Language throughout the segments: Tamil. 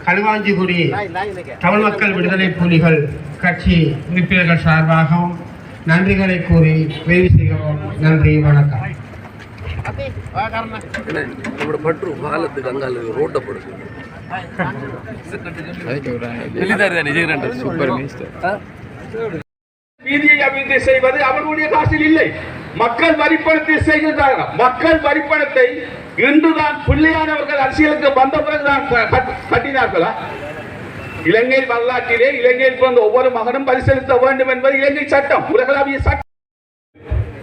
களுவாஞ்சிகுடி தமிழ் மக்கள் விடுதலை புலிகள் கட்சி உறுப்பினர்கள் சார்பாகவும் நன்றிகளை கூறி நிறைவு செய்கிறோம். நன்றி, வணக்கம். வீதியை அபிவிருத்தி செய்வது அவர்களுடைய காசில் இல்லை, மக்கள் வரிப்பணத்தை செய்கின்றார்கள். மக்கள் வரிப்பணத்தை இன்றுதான் பிள்ளையானவர்கள் அரசியலுக்கு வந்த பிறகுதான் கட்டினார்களா? இலங்கை வரலாற்றிலே இலங்கையில் பிறந்த ஒவ்வொரு மகனும் பரிசீலித்த வேண்டும் என்பது இலங்கை சட்டம், உலகளாவிய சட்டம்.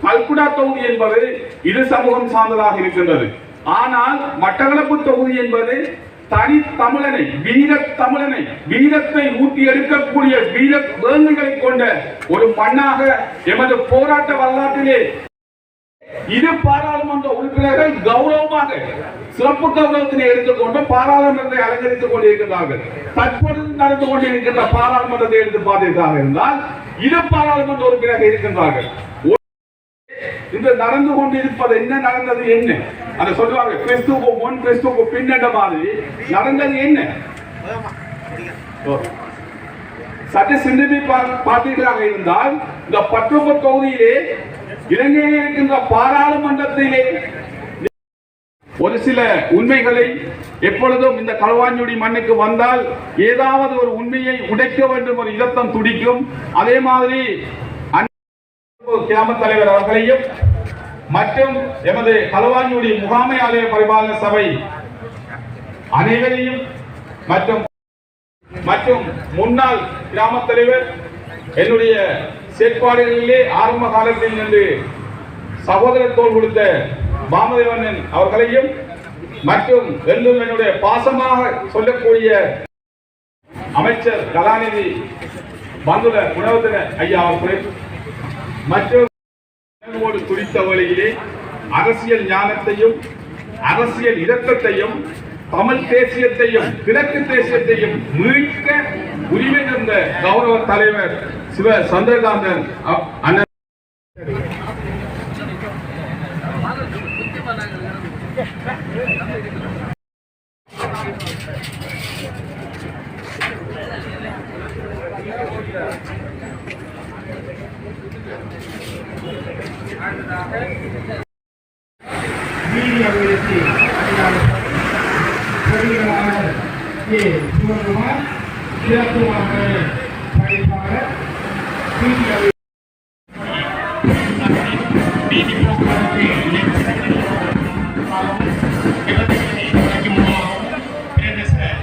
கல்குடா தொகுதி என்பது இரு சமூகம் சார்ந்ததாக இருக்கின்றது. ஆனால் மட்டக்களப்பு தொகுதி என்பது தனி தமிழனை, வீர தமிழனை, வீரத்தை ஊட்டி எடுக்கக்கூடிய வீர வேங்குகளை கொண்ட ஒரு மண்ணாக எமது போராட்ட வரலாற்றிலே இரு பாராளுமன்ற உறுப்பினர்கள் கௌரவமாக சிறப்பு கௌரவத்தினை எடுத்துக்கொண்டு பாராளுமன்றத்தை அலங்கரித்துக் கொண்டிருக்கிறார்கள். தற்பொழுது நடந்து கொண்டிருக்கின்ற பாராளுமன்றத்தை எடுத்து பார்த்ததாக இருந்தால் இரு பாராளுமன்ற உறுப்பினர்கள் இருக்கின்றார்கள். இன்று நடந்து கொண்டிருப்பது என்ன, நடந்தது என்ன? அதை சொல்லுவாங்க, கிறிஸ்துவுக்கு முன் கிறிஸ்துவுக்கு பின் என்ற மாதிரி நடந்தது என்ன? சற்று சிந்தித்து பார்த்தீர்களாக இருந்தால் இந்த பற்றுப்பு தொகுதியிலே இலங்கையில் இருக்கின்ற பாராளுமன்றத்திலே ஒரு சில உண்மைகளை எப்பொழுதும் இந்த களுவாஞ்சிகுடி மண்ணுக்கு வந்தால் ஏதாவது ஒரு உண்மையை உடைக்க வேண்டும் ஒரு இதத்தம் துடிக்கும். அதே மாதிரி கிராம தலைவர் அவர்களையும் மற்றும் எமது களுவாஞ்சிகுடி முகாமை ஆலய பரிபாலன சபை அனைவரையும் மற்றும் முன்னாள் கிராம தலைவர் என்னுடைய செயற்பாடுகளிலே ஆரம்ப காலத்தில் நின்று சகோதரத்தோல் கொடுத்த பாமதேவன் அவர்களையும் மற்றும் வெள்ளூர் என்னுடைய பாசமாக சொல்லக்கூடிய அமைச்சர் கலாநிதி பந்துல குணவர்தன ஐயா அவர்கள் மற்றும் துடித்த வழியிலே அரசியல் ஞானத்தையும் அரசியல் இரக்கத்தையும் தமிழ் தேசியத்தையும் கிழக்கு தேசியத்தையும் மீட்க உரிமை தந்த கௌரவ தலைவர் சிவ சந்திரகாந்தன் அண்ணன்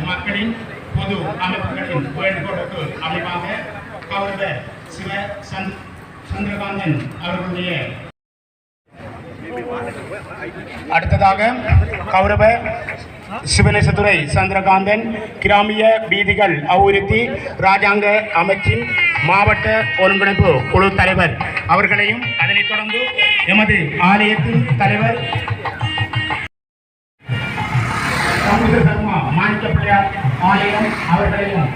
மக்களின் பொது அமைப்புகளின் வேண்டுகோளுக்கு அமைவாக கௌரவ சிவ சந்திரகாந்தன் அவர்களுடைய அடுத்ததாக கௌரவ சிவநேசத்துறை சந்திரகாந்தன் கிராமிய வீதிகள் அபிவிருத்தி ராஜாங்க அமைச்சின் மாவட்ட ஒருங்கிணைப்பு குழு தலைவர் அவர்களையும் அதனைத் தொடர்ந்து எமது ஆலயத்தின் தலைவர் மாணிக்க பிள்ளையார் ஆலயம் அவர்களையும்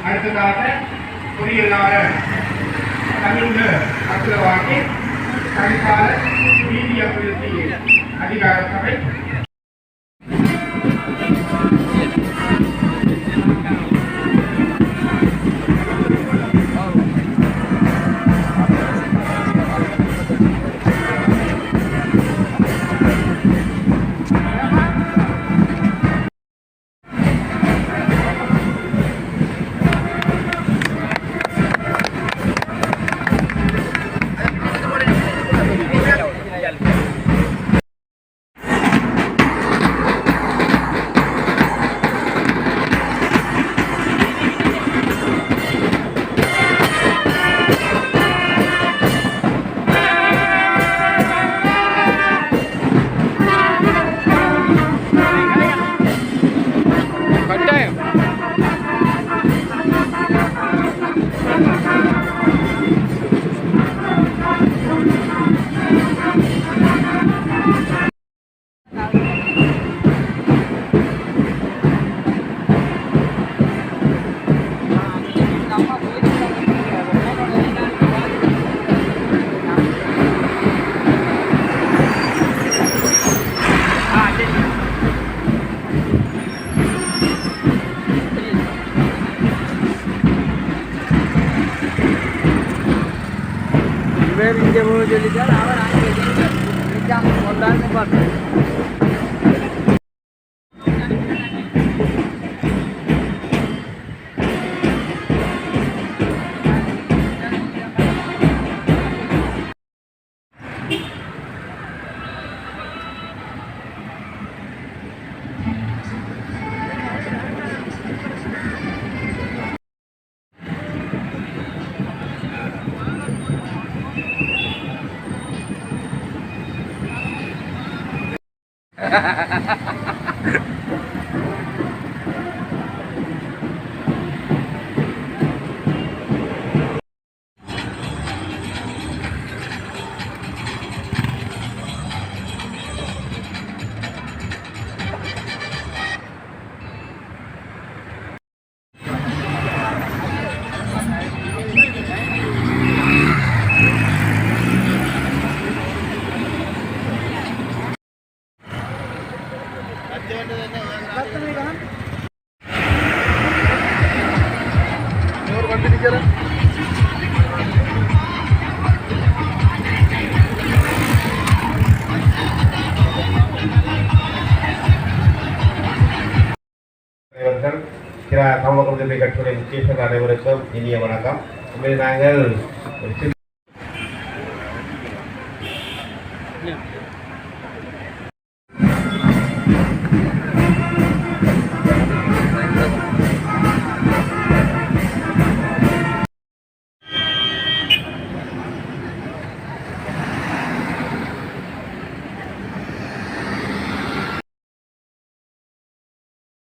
அடுத்ததாக பொறியியலாளர் தமிழ் அக்குலவாக்கி கணிப்பாளர் வீதி அபிவிருத்தி அதிகார சபை பேர் இங்கே போக சொல்லிட்டால் அவன் அங்கே நிற்காம கொண்டாந்து பார்த்தேன். ஒரு வண்டி நிற்கிறேன். தமிழக கட்சியுடைய முக்கிய அனைவருக்கும் இனிய வணக்கம். நாங்கள்